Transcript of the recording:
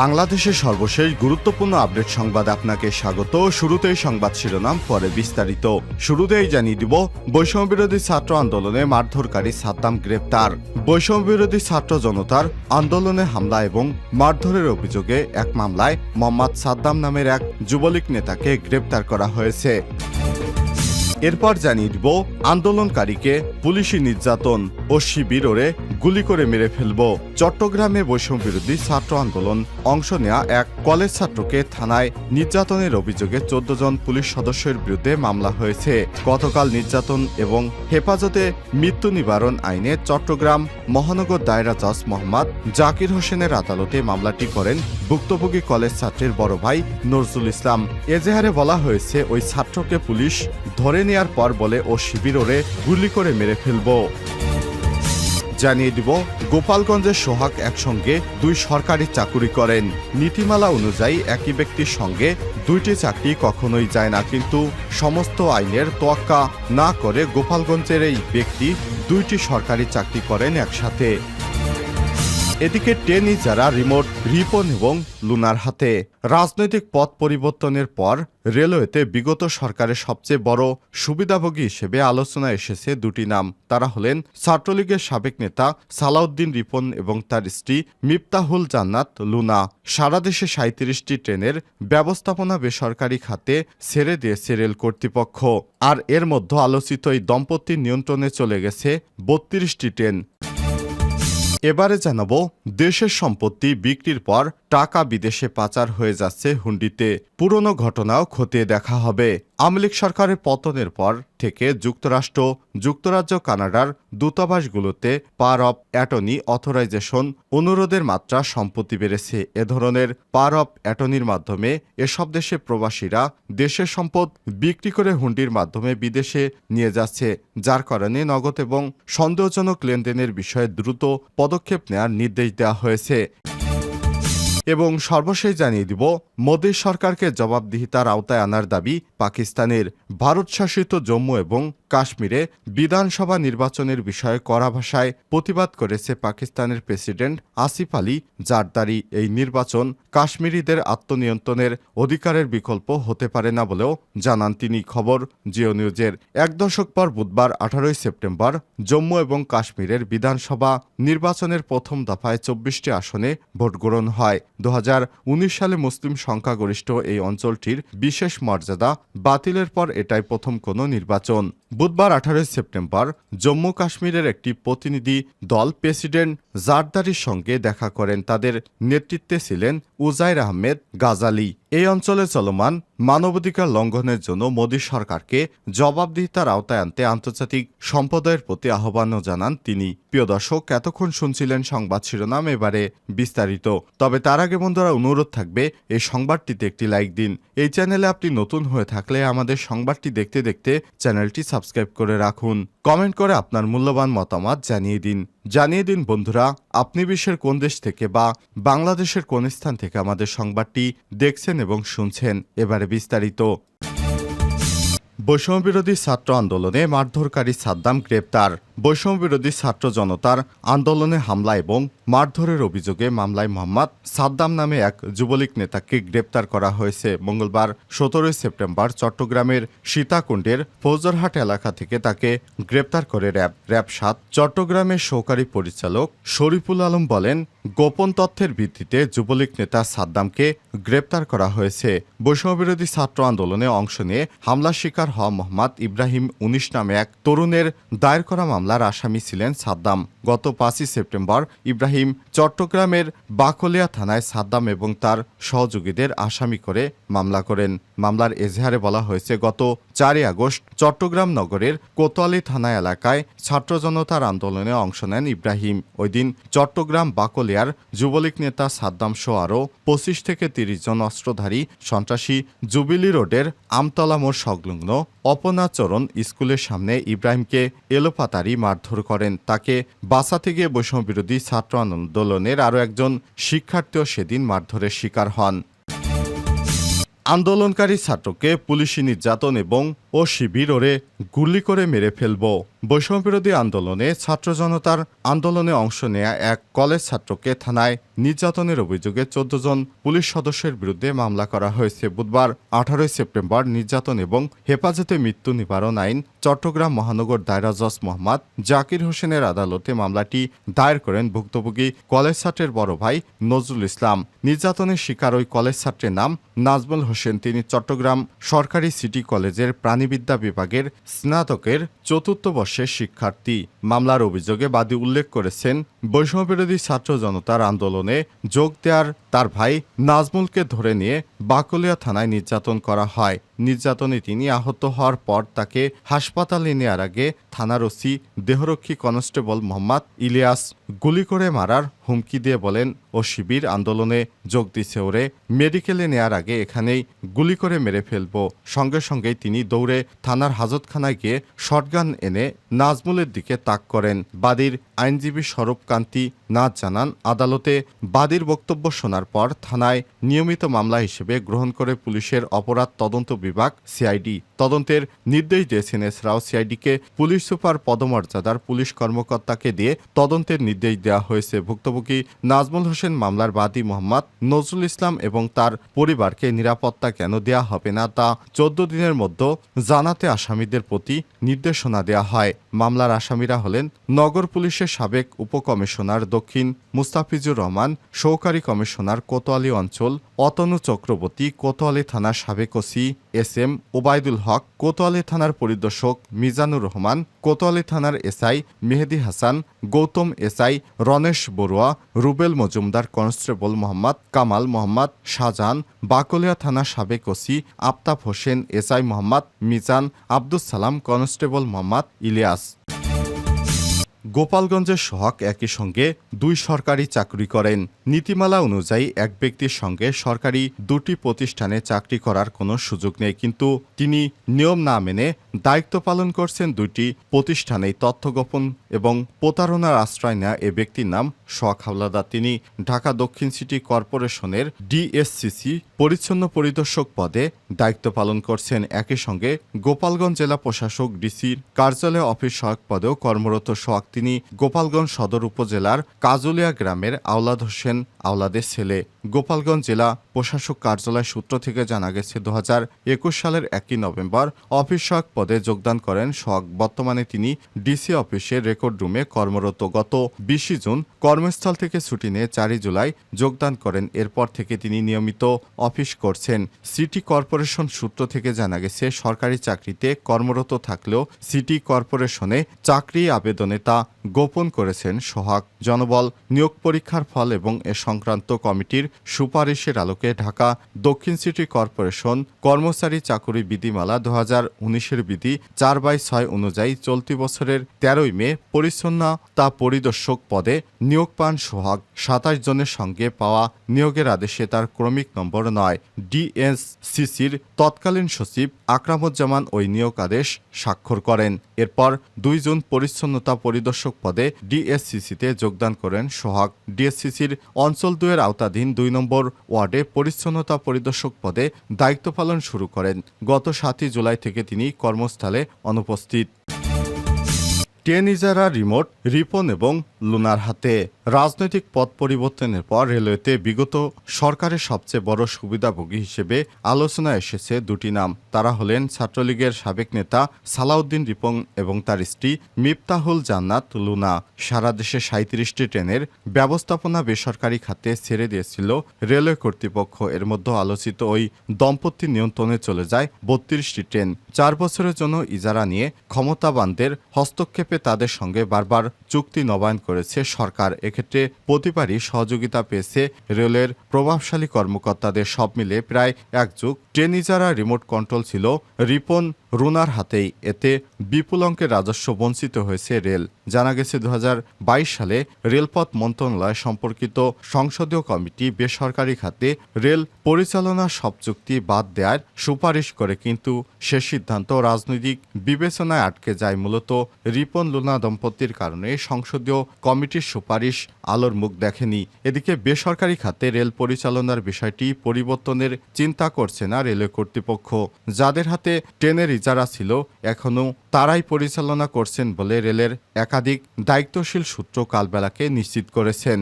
বাংলাদেশের সর্বশেষ গুরুত্বপূর্ণ আপডেট সংবাদ আপনাকে স্বাগত। শুরুতেই সংবাদ শিরোনাম, পরে বিস্তারিত। শুরুতেই জানিয়ে দিব, বৈষম্যবিরোধী ছাত্র আন্দোলনে মারধরকারী সাদ্দাম গ্রেপ্তার। বৈষম্যবিরোধী ছাত্র জনতার আন্দোলনে হামলা এবং মারধরের অভিযোগে এক মামলায় মোহাম্মদ সাদ্দাম নামের এক যুবলীগ নেতাকে গ্রেপ্তার করা হয়েছে। এরপর জানিয়ে দিব, আন্দোলনকারীকে পুলিশি নির্যাতন ও শিবিরে গুলি করে মেরে ফেলব। চট্টগ্রামে বৈষম্যবিরোধী ছাত্র আন্দোলন অংশ নেয়া এক কলেজ ছাত্রকে থানায় নির্যাতনের অভিযোগে 14 জন পুলিশ সদস্যের বিরুদ্ধে মামলা হয়েছে। গতকাল নির্যাতন এবং হেফাজতে মৃত্যু নিবারণ আইনে চট্টগ্রাম মহানগর দায়রা জজ মোহাম্মদ জাকির হোসেনের আদালতে মামলাটি করেন ভুক্তভোগী কলেজ ছাত্রের বড় ভাই নজরুল ইসলাম। এজাহারে বলা হয়েছে, ওই ছাত্রকে পুলিশ ধরে নেয়ার পর বলে ও শিবিরে গুলি করে মেরে ফেলব। জানিয়ে দিব, গোপালগঞ্জের সোহাগ একসঙ্গে দুই সরকারি চাকুরি করেন। নীতিমালা অনুযায়ী একই ব্যক্তির সঙ্গে দুইটি চাকরি কখনোই যায় না, কিন্তু সমস্ত আইনের তোয়াক্কা না করে গোপালগঞ্জের এই ব্যক্তি দুইটি সরকারি চাকরি করেন একসাথে। এদিকে টেনিস যারা রিমোট রিপন এবং লুনার হাতে। রাজনৈতিক পথ পরিবর্তনের পর রেলওয়েতে বিগত সরকারের সবচেয়ে বড় সুবিধাভোগী হিসেবে আলোচনায় এসেছে দুটি নাম। তারা হলেন ছাত্রলীগের সাবেক নেতা সালাউদ্দিন রিপন এবং তার স্ত্রী মিফতাহুল জান্নাত লুনা। সারা দেশে 37টি ট্রেনের ব্যবস্থাপনা বেসরকারি খাতে ছেড়ে দিয়েছে রেল কর্তৃপক্ষ। আর এর মধ্যে আলোচিত এই দম্পতির নিয়ন্ত্রণে চলে গেছে 32টি ট্রেন। এবারে জানাবো, দেশের সম্পত্তি বিক্রির পর টাকা বিদেশে পাচার হয়ে যাচ্ছে হুন্ডিতে। পুরনো ঘটনাও খতিয়ে দেখা হবে। আওয়ামী লীগ সরকারের পতনের পর থেকে যুক্তরাজ্য কানাডার দূতাবাসগুলোতে পাওয়ার অব অ্যাটর্নি অথরাইজেশন অনুরোধের মাত্রা সম্প্রতি বেড়েছে। এ ধরনের পাওয়ার অব অ্যাটর্নির মাধ্যমে এসব দেশে প্রবাসীরা দেশের সম্পদ বিক্রি করে হুন্ডির মাধ্যমে বিদেশে নিয়ে যাচ্ছে, যার কারণে নগদ এবং সন্দেহজনক লেনদেনের বিষয়ে দ্রুত পদক্ষেপ নেওয়ার নির্দেশ দেওয়া হয়েছে। এবং সর্বশেষ জানিয়ে দিব, মোদী সরকারকে জবাবদিহিতার আওতায় আনার দাবি পাকিস্তানের। ভারত শাসিত জম্মু এবং কাশ্মীরে বিধানসভা নির্বাচনের বিষয়ে কড়া ভাষায় প্রতিবাদ করেছে পাকিস্তানের প্রেসিডেন্ট আসিফ আলী জারদারি। এই নির্বাচন কাশ্মীরিদের আত্মনিয়ন্ত্রণের অধিকারের বিকল্প হতে পারে না বলেও জানান তিনি। খবর জিও নিউজের। এক দশক পর বুধবার 18 সেপ্টেম্বর জম্মু এবং কাশ্মীরের বিধানসভা নির্বাচনের প্রথম দফায় 24টি আসনে ভোট গ্রহণ হয়। 2019 সালে মুসলিম সংখ্যাগরিষ্ঠ এই অঞ্চলটির বিশেষ মর্যাদা বাতিলের পর এটাই প্রথম কোনো নির্বাচন। বুধবার 18 সেপ্টেম্বর জম্মু কাশ্মীরের একটি প্রতিনিধি দল প্রেসিডেন্ট জারদারির সঙ্গে দেখা করেন। তাদের নেতৃত্বে ছিলেন উজাইর আহমেদ গাজালি। এই অঞ্চলে চলমান মানবাধিকার লঙ্ঘনের জন্য মোদী সরকারকে জবাবদিহিতার আওতায় আনতে আন্তর্জাতিক সম্প্রদায়ের প্রতি আহ্বানও জানান তিনি। প্রিয় দর্শক, এতক্ষণ শুনছিলেন সংবাদ শিরোনাম, এবারে বিস্তারিত। তবে তার আগে বন্ধুরা, অনুরোধ থাকবে এই সংবাদটিতে একটি লাইক দিন। এই চ্যানেলে আপনি নতুন হয়ে থাকলে আমাদের সংবাদটি দেখতে দেখতে চ্যানেলটি সাবস্ক্রাইব করে রাখুন। কমেন্ট করে আপনার মূল্যবান মতামত জানিয়ে দিন বন্ধুরা, আপনি বিশ্বের কোন দেশ থেকে বা বাংলাদেশের কোন স্থান থেকে আমাদের সংবাদটি দেখছেন এবং শুনছেন। এবারে বিস্তারিত। বৈষম্যবিরোধী ছাত্র আন্দোলনে মারধরকারী সাদ্দাম গ্রেপ্তার। বৈষম্যবিরোধী ছাত্র জনতার আন্দোলনে হামলা এবং মারধরের অভিযোগে মামলায় মোহাম্মদ সাদ্দাম নামে এক যুবলীগ নেতাকে গ্রেপ্তার করা হয়েছে। মঙ্গলবার 17 সেপ্টেম্বর চট্টগ্রামের সীতাকুণ্ডের ফৌজরহাট এলাকা থেকে তাকে গ্রেপ্তার করে র্যাব 7 চট্টগ্রামের সহকারী পরিচালক শরীফুল আলম বলেন, গোপন তথ্যের ভিত্তিতে যুবলীগ নেতা সাদ্দামকে গ্রেপ্তার করা হয়েছে। বৈষম্যবিরোধী ছাত্র আন্দোলনে অংশ নিয়ে হামলার শিকার হওয়া মোহাম্মদ ইব্রাহিম 19 নামে এক তরুণের দায়ের করা মামলার আসামি ছিলেন সাদ্দাম। গত 5 সেপ্টেম্বর ইব্রাহিম চট্টগ্রামের বাকলিয়া থানায় সাদ্দাম এবং তার সহযোগীদের আসামি করে মামলা করেন। মামলার এজাহারে বলা হয়েছে, গত 4 আগস্ট চট্টগ্রাম নগরের কোতোয়ালি থানা এলাকায় ছাত্র জনতার আন্দোলনে অংশ নেন ইব্রাহিম। ওই দিন চট্টগ্রাম বাকলিয়ার যুবলীগ নেতা সাদ্দাম সহ আরও 25 থেকে 30 জন অস্ত্রধারী সন্ত্রাসী জুবিলি রোডের আমতলা মোড় সংলগ্ন অপনাচরণ স্কুলের সামনে ইব্রাহিমকে এলোপাতাড়ি মারধর করেন। তাকে বাঁচাতে গিয়ে বৈষম্যবিরোধী ছাত্র আন্দোলনের আরও একজন শিক্ষার্থীও সেদিন মারধরের শিকার হন। আন্দোলনকারী ছাত্রকে পুলিশি নির্যাতন এবং শিবিরে গুলি করে মেরে ফেলব। বৈষম্যবিরোধী আন্দোলনে ছাত্র জনতার আন্দোলনে অংশ নেয়া এক কলেজ ছাত্রকে থানায় নির্যাতনের অভিযোগে ১৪ জন পুলিশ সদস্যের বিরুদ্ধে মামলা করা হয়েছে। বুধবার ১৮ সেপ্টেম্বর নির্যাতন এবং হেফাজতে মৃত্যু নিবারণ আইন চট্টগ্রাম মহানগর দায়রা জজ মোহাম্মদ জাকির হোসেনের আদালতে মামলাটি দায়ের করেন ভুক্তভোগী কলেজ ছাত্রের বড় ভাই নজরুল ইসলাম। নির্যাতনের শিকার ওই কলেজ ছাত্রের নাম নাজমুল হোসেন। তিনি চট্টগ্রাম সরকারি সিটি কলেজের প্রাণিবিদ্যা বিভাগের স্নাতকের চতুর্থ বর্ষের শিক্ষার্থী। মামলার অভিযোগে বাদী উল্লেখ করেছেন, বৈষম্যবিরোধী ছাত্র জনতার আন্দোলনে যোগ দেওয়ার তার ভাই নাজমুলকে ধরে নিয়ে বাকলিয়া থানায় নির্যাতন করা হয়। নির্যাতনে তিনি আহত হওয়ার পর তাকে হাসপাতালে নেওয়ার আগে থানার ওসি দেহরক্ষী কনস্টেবল মোহাম্মদ ইলিয়াস গুলি করে মারার হুমকি দিয়ে বলেন, ও শিবির আন্দোলনে যোগ দিছে, ওরে মেডিকেলে নেয়ার আগে এখানেই গুলি করে মেরে ফেলবো। সঙ্গে সঙ্গেই তিনি দৌড়ে থানার হাজতখানায় গিয়ে শটগান এনে নাজমুলের দিকে তাক করেন। বাদীর আইনজীবী স্বরূপ কান্তি নাথ জানান, আদালতে বাদীর বক্তব্য শোনার পর থানায় নিয়মিত মামলা হিসেবে গ্রহণ করে পুলিশের অপরাধ তদন্ত বিভাগ সিআইডি তদন্তের নির্দেশ দিয়েছেন। এছাড়াও সিআইডিকে পুলিশ সুপার পদমর্যাদার পুলিশ কর্মকর্তাকে দিয়ে তদন্তের নির্দেশ দেওয়া হয়েছে। ভুক্তভোগী নাজমুল হোসেন মামলার বাদী মোহাম্মদ নজরুল ইসলাম এবং তার পরিবারকে নিরাপত্তা কেন দেওয়া হবে না তা ১৪ দিনের মধ্যে জানাতে আসামিদের প্রতি নির্দেশনা দেওয়া হয়। মামলার আসামিরা হলেন নগর পুলিশের সাবেক উপকমিশনার দক্ষিণ মুস্তাফিজুর রহমান, সহকারী কমিশনার কোতোয়ালি অঞ্চল অতনু চক্রবর্তী, কোতোয়ালি থানার সাবেক ওসি এস.এম. ওবায়দুল হক, কোতোয়ালি থানার পরিদর্শক মিজানুর রহমান, কোতোয়ালি থানার SI Mehedi Hasan, Gautam SI Ronesh Barua, Rubel Majumdar, constable Mohammad Kamal, Mohammad Shahjahan, Bakalia থানার সাবেক OC Aftab Hossain, SI Mohammad Mizan, Abdus Salam, constable Mohammad Ilias. গোপালগঞ্জের সোহাগ একই সঙ্গে দুই সরকারি চাকরি করেন। নীতিমালা অনুযায়ী এক ব্যক্তির সঙ্গে সরকারি দুটি প্রতিষ্ঠানে চাকরি করার কোনো সুযোগ নেই, কিন্তু তিনি নিয়ম না মেনে দায়িত্ব পালন করছেন দুইটি প্রতিষ্ঠানেই। তথ্য গোপন এবং প্রতারণার আশ্রয় নেওয়া এ ব্যক্তির নাম সোহাগ হাওলাদার। তিনি ঢাকা দক্ষিণ সিটি কর্পোরেশনের ডিএসসিসি পরিচ্ছন্ন পরিদর্শক পদে দায়িত্ব পালন করছেন। একই সঙ্গে গোপালগঞ্জ জেলা প্রশাসক ডিসির কার্যালয় অফিস সহায়ক পদেও কর্মরত সোহাগ। তিনি গোপালগঞ্জ সদর উপজেলার কাজুলিয়া গ্রামের আওলাদ হোসেন আওলাদের ছেলে। গোপালগঞ্জ জেলা প্রশাসক কার্যালয় সূত্র থেকে জানা গেছে, ২০২১ সালের ১ নভেম্বর অফিস সহায়ক পদে যোগদান করেন সোহাগ। বর্তমানে তিনি ডিসি অফিসের রেকর্ড রুমে কর্মরত। গত ২০ জুন কর্মস্থল থেকে ছুটি নিয়ে ৪ জুলাই যোগদান করেন। এরপর থেকে তিনি নিয়মিত অফিস করছেন। সিটি কর্পোরেশন সূত্র থেকে জানা গেছে, সরকারি চাকরিতে কর্মরত থাকলেও সিটি কর্পোরেশনে চাকরি আবেদনে তা গোপন করেছেন সোহাগ। জনবল নিয়োগ পরীক্ষার ফল এবং এ সংক্রান্ত কমিটির সুপারিশের আলোকে ঢাকা দক্ষিণ সিটি কর্পোরেশন কর্মচারী চাকুরি বিধিমালা ২০১৯-এর বিধি ৪/৬ অনুযায়ী চলতি বছরের ১৩ মে পরিচ্ছন্নতা পরিদর্শক পদে নিয়োগ পান সোহাগ। ২৭ জনের সঙ্গে পাওয়া নিয়োগের আদেশে তার ক্রমিক নম্বর ৯। ডিএসসিসির তৎকালীন সচিব আকরামুজ্জামান ওই নিয়োগ আদেশ স্বাক্ষর করেন। এরপর ২ জুন পরিচ্ছন্নতা পরিদর্শক পদে ডিএসসিসিতে যোগদান করেন সোহাগ। ডিএসসিসির অঞ্চল ২-এর আওতাধীন ২ নম্বর ওয়ার্ডে পরিচ্ছন্নতা পরিদর্শক পদে দায়িত্ব পালন শুরু করেন। গত ৭ জুলাই থেকে তিনি কর্মস্থলে অনুপস্থিত। ট্রেন ইজারা রিমোট রিপন এবং লুনার হাতে। রাজনৈতিক পথ পরিবর্তনের পর রেলওয়েতে বিগত সরকারের সবচেয়ে বড় সুবিধাভোগী হিসেবে আলোচনায় এসেছে দুটি নাম। তারা হলেন ছাত্রলীগের সাবেক নেতা সালাউদ্দিন রিপন এবং তার স্ত্রী মিফতাহুল জান্নাত লুনা। সারা দেশে ৩৭টি ট্রেনের ব্যবস্থাপনা বেসরকারি খাতে ছেড়ে দিয়েছিল রেলওয়ে কর্তৃপক্ষ। এর মধ্যে আলোচিত ওই দম্পতির নিয়ন্ত্রণে চলে যায় ৩২টি ট্রেন। ৪ বছরের জন্য ইজারা নিয়ে ক্ষমতাবানদের হস্তক্ষেপে তাদের সঙ্গে বারবার চুক্তি নবায়ন করেছে সরকার। এক্ষেত্রে প্রতিবারই সহযোগিতা পেয়েছে রেলের প্রভাবশালী কর্মকর্তাদের। সব মিলে প্রায় এক যুগ ট্রেন ইজারা রিমোট কন্ট্রোল ছিল রিপন রুনার হাতেই। এতে বিপুল অঙ্কের রাজস্ব বঞ্চিত হয়েছে রেল। জানা গেছে ২০২২ সালে রেলপথ মন্ত্রণালয় সম্পর্কিত সংসদীয় কমিটি বেসরকারি খাতে রেল পরিচালনার সব চুক্তি বাদ দেওয়ার সুপারিশ করে, কিন্তু সে সিদ্ধান্ত রাজনৈতিক বিবেচনায় আটকে যায়। মূলত রিপন সাধন লুনা দম্পতির কারণে সংসদীয় কমিটির সুপারিশ আলোর মুখ দেখেনি। এদিকে বেসরকারি খাতে রেল পরিচালনার বিষয়টি পরিবর্তনের চিন্তা করছে না রেলওয়ে কর্তৃপক্ষ। যাদের হাতে ট্রেনের ইজারা ছিল এখনও তারাই পরিচালনা করছেন বলে রেলের একাধিক দায়িত্বশীল সূত্র কালবেলাকে নিশ্চিত করেছেন।